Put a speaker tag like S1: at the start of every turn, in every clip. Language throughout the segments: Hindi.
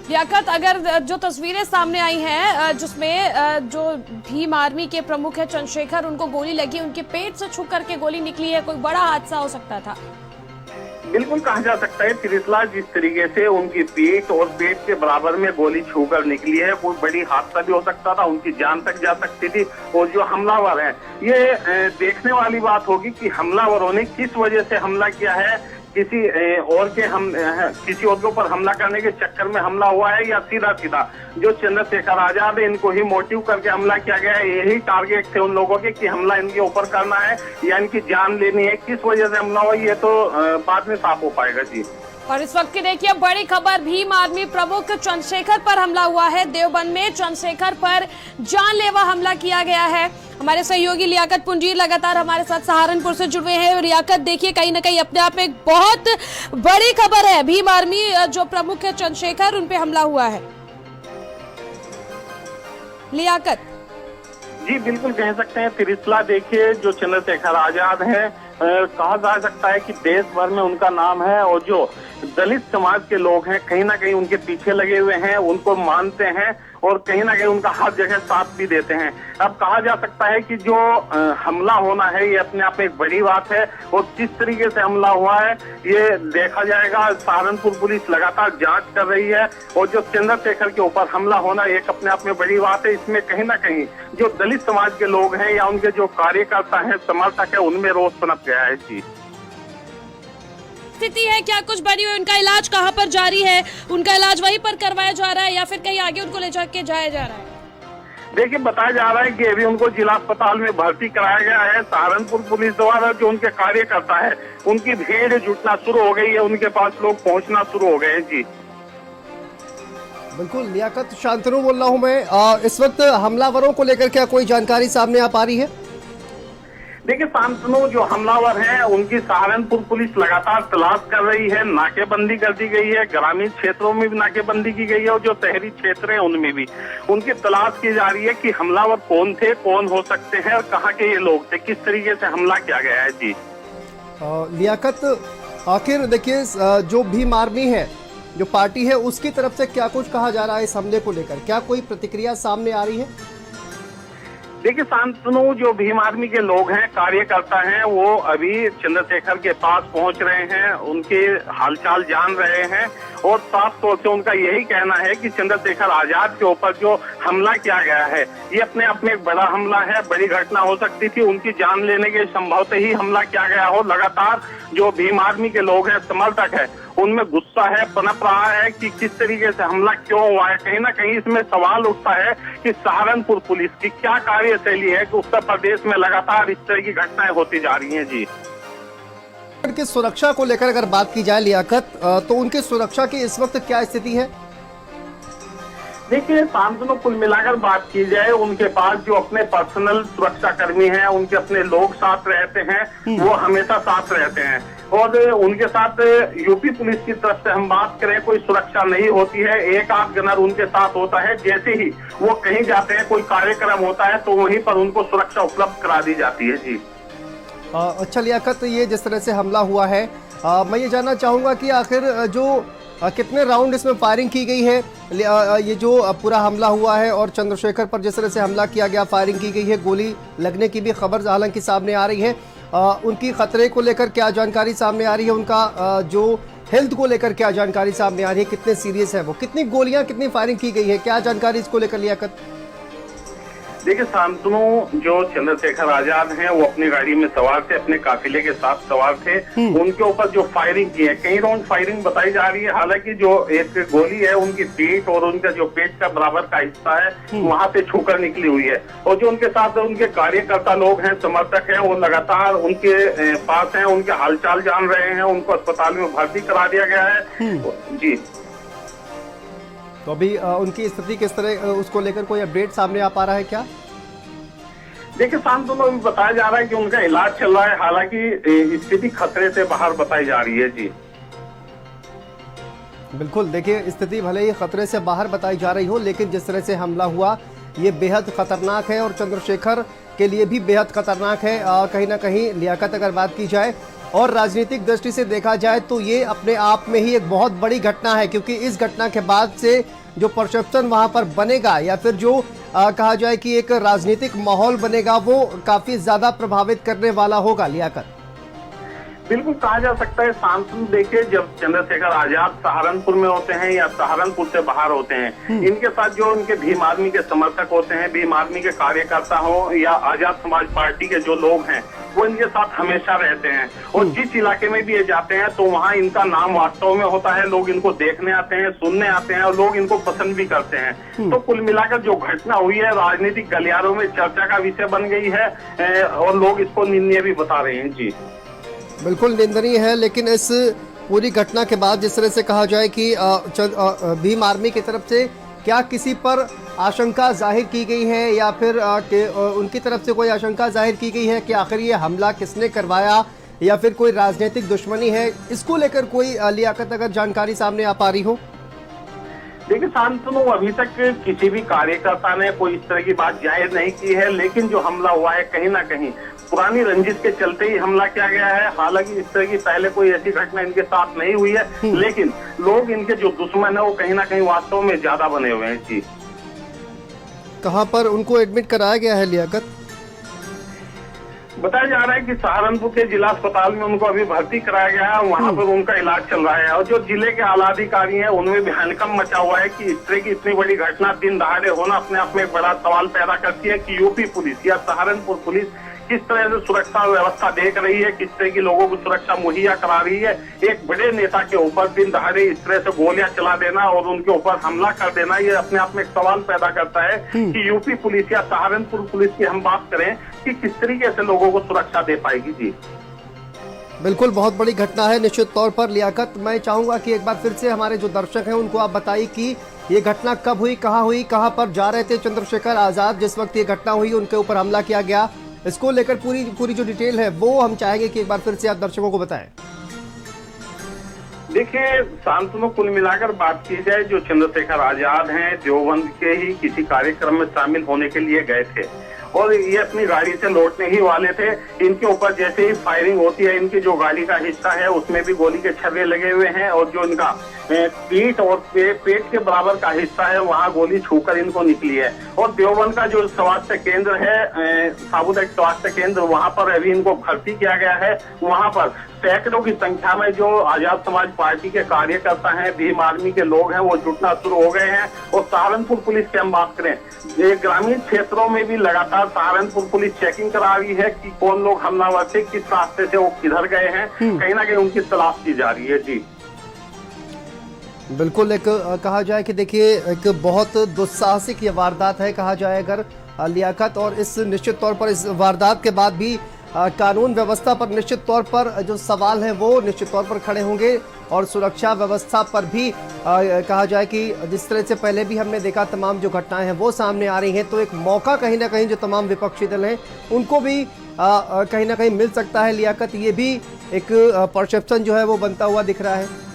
S1: लियाकत, अगर जो तस्वीरें सामने आई हैं जिसमें जो भीम आर्मी के प्रमुख है चंद्रशेखर, उनको गोली लगी, उनके पेट से छू करके गोली निकली है, कोई बड़ा हादसा हो सकता था?
S2: बिल्कुल कहा जा सकता है त्रिशला, जिस तरीके से उनकी पीठ और पेट के बराबर में गोली छूकर निकली है, कोई बड़ी हादसा भी हो सकता था, उनकी जान तक जा सकती थी। और जो हमलावर हैं, ये देखने वाली बात होगी कि हमलावरों ने किस वजह से हमला किया है। किसी और के ऊपर हमला करने के चक्कर में हमला हुआ है, या सीधा सीधा जो चंद्रशेखर आजाद है इनको ही मोटिव करके हमला किया गया है। यही टारगेट थे उन लोगों के कि हमला इनके ऊपर करना है या इनकी जान लेनी है। किस वजह से हमला हुआ ये तो बाद में साफ हो पाएगा जी।
S1: और इस वक्त की देखिए बड़ी खबर, भीम आर्मी प्रमुख चंद्रशेखर पर हमला हुआ है। देवबंद में चंद्रशेखर पर जानलेवा हमला किया गया है। हमारे सहयोगी लियाकत पुंजीर लगातार हमारे साथ सहारनपुर से जुड़े हैं। लियाकत, देखिए कहीं ना कहीं अपने आप में एक बहुत बड़ी खबर है, भीम आर्मी जो प्रमुख है चंद्रशेखर, उन पे हमला हुआ है। लियाकत
S2: जी बिल्कुल कह सकते हैं त्रिशला, देखिए जो चंद्रशेखर आजाद है, कहा जा सकता है कि देश भर में उनका नाम है। और जो दलित समाज के लोग हैं कहीं ना कहीं उनके पीछे लगे हुए हैं, उनको मानते हैं और कहीं ना कहीं उनका हर जगह साथ भी देते हैं। अब कहा जा सकता है कि जो हमला होना है ये अपने आप में एक बड़ी बात है, और किस तरीके से हमला हुआ है ये देखा जाएगा। सहारनपुर पुलिस लगातार जांच कर रही है, और जो चंद्रशेखर के ऊपर हमला होना एक अपने आप में बड़ी बात है। इसमें कहीं ना कहीं जो दलित समाज के लोग हैं या उनके जो कार्यकर्ता हैं, समर्थक है, उनमें रोष पनप गया है जी।
S1: स्थिति है क्या कुछ बनी हुई? उनका इलाज कहाँ पर जारी है? उनका इलाज वहीं पर करवाया जा रहा है या फिर कहीं आगे उनको ले जाके जाया जा रहा है?
S2: देखिए बताया जा रहा है कि अभी उनको जिला अस्पताल में भर्ती कराया गया है। सहारनपुर पुलिस द्वारा जो उनके कार्यकर्ता है उनकी भीड़ जुटना शुरू हो गई है, उनके पास लोग पहुंचना शुरू हो गए हैं जी।
S3: बिल्कुल लियाकत, शांतनु बोल रहा हूं मैं। इस वक्त हमलावरों को लेकर क्या कोई जानकारी सामने आ पा रही है?
S2: देखिए शांतनु, जो हमलावर हैं उनकी सहारनपुर पुलिस लगातार तलाश कर रही है। नाकेबंदी कर दी गई है, ग्रामीण क्षेत्रों में भी नाकेबंदी की गई है और जो शहरी क्षेत्र हैं उनमें भी उनकी तलाश की जा रही है कि हमलावर कौन थे, कौन हो सकते हैं और कहाँ के ये लोग थे, किस तरीके से हमला किया गया है जी।
S3: लियाकत, आखिर देखिए जो भीम आर्मी है, जो पार्टी है, उसकी तरफ से क्या कुछ कहा जा रहा है इस हमले को लेकर? क्या कोई प्रतिक्रिया सामने आ रही है?
S2: देखिए शांतनु, जो भीम आर्मी के लोग हैं, कार्यकर्ता हैं, वो अभी चंद्रशेखर के पास पहुंच रहे हैं, उनके हालचाल जान रहे हैं और साफ तौर से उनका यही कहना है कि चंद्रशेखर आजाद के ऊपर जो हमला किया गया है ये अपने आप में एक बड़ा हमला है, बड़ी घटना हो सकती थी। उनकी जान लेने के संभव से ही हमला किया गया हो। लगातार जो भीम आर्मी के लोग हैं, समर्थक है, उनमें गुस्सा है, पनप रहा है कि किस तरीके से हमला क्यों हुआ है। कहीं ना कहीं इसमें सवाल उठता है कि सहारनपुर पुलिस की क्या कार्यशैली है कि उत्तर प्रदेश में लगातार इस तरह की घटनाएं होती जा रही हैं जी।
S3: उनकी सुरक्षा को लेकर अगर बात की जाए लियाकत, तो उनकी सुरक्षा की इस वक्त क्या स्थिति है?
S2: देखिए शांतनु, कुल मिलाकर बात की जाए, उनके पास जो अपने पर्सनल सुरक्षा कर्मी हैं, उनके अपने लोग साथ रहते हैं, वो हमेशा साथ रहते हैं। और उनके साथ यूपी पुलिस की तरफ से हम बात करें, कोई सुरक्षा नहीं होती है। एक आध गनर उनके साथ होता है, जैसे ही वो कहीं जाते हैं, कोई कार्यक्रम होता है तो वहीं पर उनको सुरक्षा उपलब्ध करा दी जाती है जी।
S3: अच्छा लियाकत, ये जिस तरह से हमला हुआ है, मैं ये जानना चाहूंगा कि आखिर जो कितने राउंड इसमें फायरिंग की गई है? ये जो पूरा हमला हुआ है और चंद्रशेखर पर जिस तरह से हमला किया गया, फायरिंग की गई है, गोली लगने की भी खबर हालांकि सामने आ रही है। उनकी खतरे को लेकर क्या जानकारी सामने आ रही है? उनका जो हेल्थ को लेकर क्या जानकारी सामने आ रही है? कितने सीरियस है वो? कितनी गोलियां, कितनी फायरिंग की गई है? क्या जानकारी इसको लेकर लियाकत?
S2: देखिए शांतनु, जो चंद्रशेखर आजाद हैं वो अपनी गाड़ी में सवार थे, अपने काफिले के साथ सवार थे। उनके ऊपर जो फायरिंग की है, कई राउंड फायरिंग बताई जा रही है। हालांकि जो एक गोली है उनकी पीठ और उनका जो पेट का बराबर का हिस्सा है वहां से छूकर निकली हुई है। और जो उनके साथ उनके कार्यकर्ता लोग हैं, समर्थक हैं, वो लगातार उनके पास हैं, उनके हालचाल जान रहे हैं। उनको अस्पताल में भर्ती करा दिया गया है जी।
S3: तो अभी उनकी स्थिति किस तरह, उसको लेकर कोई अपडेट सामने आ पा रहा है क्या?
S2: देखिए शांतनु, बताया जा रहा है कि उनका इलाज चल रहा है, हालांकि स्थिति खतरे से बाहर बताई जा रही है जी।
S3: बिल्कुल, देखिए स्थिति भले ही खतरे से बाहर बताई जा रही हो, लेकिन जिस तरह से हमला हुआ ये बेहद खतरनाक है और चंद्रशेखर के लिए भी बेहद खतरनाक है। कहीं ना कहीं लियाकत, अगर बात की जाए और राजनीतिक दृष्टि से देखा जाए तो ये अपने आप में ही एक बहुत बड़ी घटना है, क्योंकि इस घटना के बाद से जो परसेप्शन वहां पर बनेगा या फिर जो कहा जाए कि एक राजनीतिक माहौल बनेगा वो काफी ज्यादा प्रभावित करने वाला होगा। लियाकत,
S2: बिल्कुल कहा जा सकता है। सांसद देखिए, जब चंद्रशेखर आजाद सहारनपुर में होते हैं या सहारनपुर से बाहर होते हैं, इनके साथ जो उनके भीम आर्मी के समर्थक होते हैं, भीम आर्मी के कार्यकर्ता हो या आजाद समाज पार्टी के जो लोग हैं, वो इनके साथ हमेशा रहते हैं। और जिस इलाके में भी ये जाते हैं तो वहाँ इनका नाम वास्तव में होता है, लोग इनको देखने आते हैं, सुनने आते हैं और लोग इनको पसंद भी करते हैं। तो कुल मिलाकर जो घटना हुई है राजनीतिक गलियारों में चर्चा का विषय बन गई है और लोग इसको निंदनीय भी बता रहे हैं। जी
S3: बिल्कुल निंदनीय है, लेकिन इस पूरी घटना के बाद जिस तरह से कहा जाए कि भीम आर्मी की तरफ से क्या किसी पर आशंका जाहिर की गई है या फिर उनकी तरफ से कोई आशंका जाहिर की गई है कि आखिर ये हमला किसने करवाया या फिर कोई राजनीतिक दुश्मनी है, इसको लेकर कोई लियाकत अगर जानकारी सामने आ पा रही हो?
S2: देखिए सांसदों, अभी तक किसी भी कार्यकर्ता ने कोई इस तरह की बात जाहिर नहीं की है, लेकिन जो हमला हुआ है कहीं ना कहीं पुरानी रंजिश के चलते ही हमला किया गया है। हालांकि इस तरह की पहले कोई ऐसी घटना इनके साथ नहीं हुई है, लेकिन लोग इनके जो दुश्मन है वो कहीं ना कहीं वास्तव में ज्यादा बने हुए हैं। जी
S3: कहाँ पर उनको एडमिट कराया गया है लियाकत?
S2: बताया जा रहा है कि सहारनपुर के जिला अस्पताल में उनको अभी भर्ती कराया गया है, वहां पर उनका इलाज चल रहा है। और जो जिले के आला अधिकारी हैं उनमें भी हनकम मचा हुआ है कि इस तरह की इतनी बड़ी घटना दिन दहाड़े होना अपने आप में एक बड़ा सवाल पैदा करती है कि यूपी पुलिस या सहारनपुर पुलिस किस तरह से सुरक्षा व्यवस्था देख रही है, किस तरह की लोगों को सुरक्षा मुहैया करा रही है। एक बड़े नेता के ऊपर दिन दहाड़े इस तरह से गोलियां चला देना और उनके ऊपर हमला कर देना, ये अपने आप में एक सवाल पैदा करता है कि यूपी पुलिस या सहारनपुर पुलिस की हम बात करें कि किस तरीके से लोगों को सुरक्षा दे पाएगी। जी
S3: बिल्कुल बहुत बड़ी घटना है निश्चित तौर पर। लियाकत, मैं चाहूंगा कि एक बार फिर से हमारे जो दर्शक हैं उनको आप बताइए कि ये घटना कब हुई, कहाँ पर जा रहे थे चंद्रशेखर आजाद जिस वक्त ये घटना हुई, उनके ऊपर हमला किया गया, इसको लेकर पूरी जो डिटेल है वो हम चाहेंगे कि एक बार फिर से आप दर्शकों को बताएं।
S2: देखिए सांसदों, कुल मिलाकर बात की जाए, जो चंद्रशेखर आजाद हैं देवबंद के ही किसी कार्यक्रम में शामिल होने के लिए गए थे और ये अपनी गाड़ी से लौटने ही वाले थे। इनके ऊपर जैसे ही फायरिंग होती है, इनकी जो गाड़ी का हिस्सा है उसमें भी गोली के छर्रे लगे हुए हैं और जो इनका पीठ और पेट के बराबर का हिस्सा है वहाँ गोली छूकर इनको निकली है। और देवबंद का जो स्वास्थ्य केंद्र है, सामुदायिक स्वास्थ्य केंद्र, वहाँ पर अभी इनको भर्ती किया गया है। वहाँ पर सैकड़ों की संख्या में जो आजाद समाज पार्टी के कार्यकर्ता हैं, भीम आर्मी के लोग हैं, वो जुटना शुरू हो गए हैं। और सहारनपुर पुलिस की हम बात करें, ग्रामीण क्षेत्रों में भी लगातार सहारनपुर पुलिस चेकिंग करा रही है कि कौन लोग हमलावर थे, किस रास्ते से वो किधर गए हैं, कहीं ना कहीं उनकी तलाश की जा रही है। जी
S3: बिल्कुल, एक कहा जाए कि देखिए एक बहुत दुस्साहसिक ये वारदात है कहा जाए अगर लियाकत, और इस निश्चित तौर पर इस वारदात के बाद भी कानून व्यवस्था पर निश्चित तौर पर जो सवाल हैं वो निश्चित तौर पर खड़े होंगे और सुरक्षा व्यवस्था पर भी कहा जाए कि जिस तरह से पहले भी हमने देखा तमाम जो घटनाएं हैं वो सामने आ रही हैं, तो एक मौका कहीं ना कहीं जो तमाम विपक्षी दल हैं उनको भी कहीं ना कहीं मिल सकता है। लियाकत, ये भी एक परसेप्शन जो है वो बनता हुआ दिख रहा है।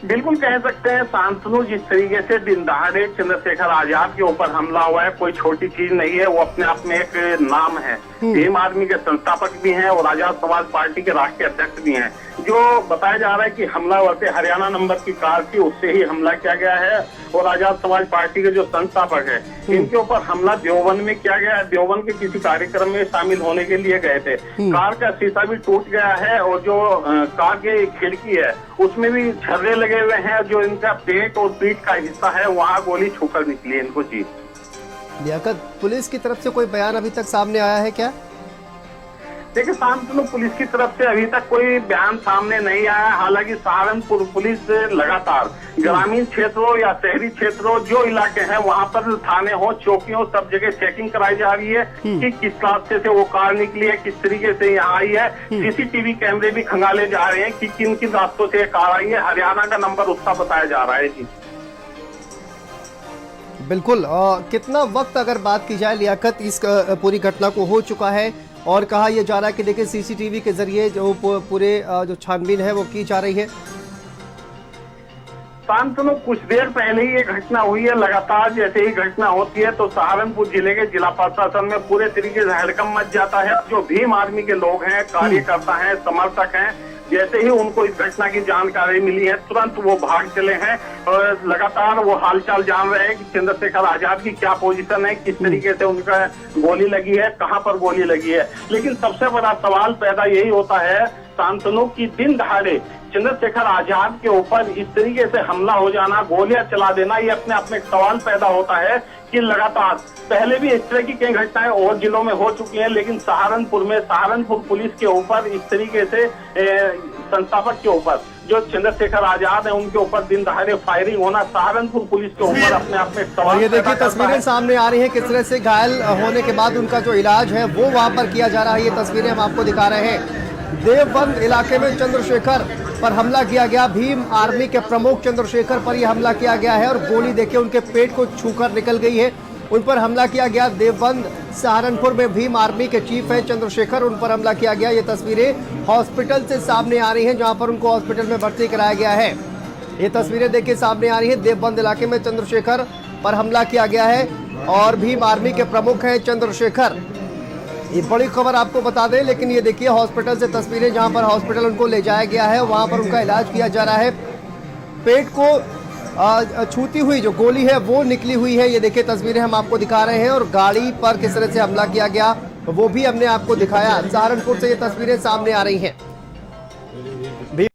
S2: बिल्कुल कह सकते हैं सांसदों, जिस तरीके से दिन दहाड़े चंद्रशेखर आजाद के ऊपर हमला हुआ है कोई छोटी चीज नहीं है, वो अपने आप में एक नाम है। भीम आर्मी के संस्थापक भी हैं और आजाद समाज पार्टी के राष्ट्रीय अध्यक्ष भी हैं। जो बताया जा रहा है कि हमलावर से हरियाणा नंबर की कार थी, उससे ही हमला किया गया है। और आजाद समाज पार्टी के जो संस्थापक है इनके ऊपर हमला देवबंद में किया गया है। देवबंद के किसी कार्यक्रम में शामिल होने के लिए गए थे, कार का शीशा भी टूट गया है और जो कार की खिड़की है उसमें भी छर्रे लगे हुए हैं। जो इनका पेट और पीठ का हिस्सा है वहाँ गोली छूकर निकली है इनको। जी
S3: लियाकत, पुलिस की तरफ से कोई बयान अभी तक सामने आया है क्या?
S2: देखिए सांसदों, पुलिस की तरफ से अभी तक कोई बयान सामने नहीं आया। हालांकि सहारनपुर पुलिस लगातार ग्रामीण क्षेत्रों या शहरी क्षेत्रों जो इलाके हैं वहां पर थाने हो, चौकी हो, सब जगह चेकिंग कराई जा रही है कि किस रास्ते से वो कार निकली है, किस तरीके से यहाँ आई है। सीसीटीवी कैमरे भी खंगाले जा रहे हैं कि किन किन रास्तों से कार आई है। हरियाणा का नंबर उसका बताया जा रहा है। जी
S3: बिल्कुल, कितना वक्त अगर बात की जाए लियाकत इस पूरी घटना को हो चुका है और कहा यह जा रहा है कि देखिए सीसीटीवी के जरिए जो पूरे जो छानबीन है वो की जा रही है।
S2: शांतनु, कुछ देर पहले ही ये घटना हुई है। लगातार जैसे ही घटना होती है तो सहारनपुर जिले के जिला प्रशासन में पूरे तरीके से हड़कंप मच जाता है। जो भीम आर्मी के लोग हैं, कार्यकर्ता हैं, समर्थक हैं, जैसे ही उनको इस घटना की जानकारी मिली है तुरंत वो भाग चले हैं और लगातार वो हालचाल जान रहे हैं कि चंद्रशेखर आजाद की क्या पोजीशन है, किस तरीके से उनका गोली लगी है, कहां पर गोली लगी है। लेकिन सबसे बड़ा सवाल पैदा यही होता है शांतनु की दिन दहाड़े चंद्रशेखर आजाद के ऊपर इस तरीके से हमला हो जाना, गोलियां चला देना, ये अपने आप में एक सवाल पैदा होता है कि लगातार पहले भी इस तरह की कई घटनाएं और जिलों में हो चुकी हैं, लेकिन सहारनपुर पुलिस के ऊपर इस तरीके से संस्थापक के ऊपर जो चंद्रशेखर आजाद है उनके ऊपर दिन दहाड़े फायरिंग होना सहारनपुर पुलिस के ऊपर अपने आप में एक सवाल।
S3: ये देखिए तस्वीरें सामने आ रही हैं किस तरह से घायल होने के बाद उनका जो इलाज है वो वहां पर किया जा रहा है। ये तस्वीरें हम आपको दिखा रहे हैं। देवबंद इलाके में चंद्रशेखर पर हमला किया गया। भीम आर्मी के प्रमुख चंद्रशेखर पर यह हमला किया गया है और गोली देखिए उनके पेट को छूकर निकल गई है। उन पर हमला किया गया। देवबंद सहारनपुर में भीम आर्मी के चीफ है चंद्रशेखर, उन पर हमला किया गया। ये तस्वीरें हॉस्पिटल से सामने आ रही हैं जहां पर उनको हॉस्पिटल में भर्ती कराया गया है। ये तस्वीरें देखिए सामने आ रही है। देवबंद इलाके में चंद्रशेखर पर हमला किया गया है और भीम आर्मी के प्रमुख हैं चंद्रशेखर। ये बड़ी खबर आपको बता दें, लेकिन ये देखिए हॉस्पिटल से तस्वीरें जहां पर हॉस्पिटल उनको ले जाया गया है, वहां पर उनका इलाज किया जा रहा है। पेट को छूती हुई जो गोली है वो निकली हुई है। ये देखिए तस्वीरें हम आपको दिखा रहे हैं और गाड़ी पर किस तरह से हमला किया गया वो भी हमने आपको दिखाया। सहारनपुर से ये तस्वीरें सामने आ रही हैं।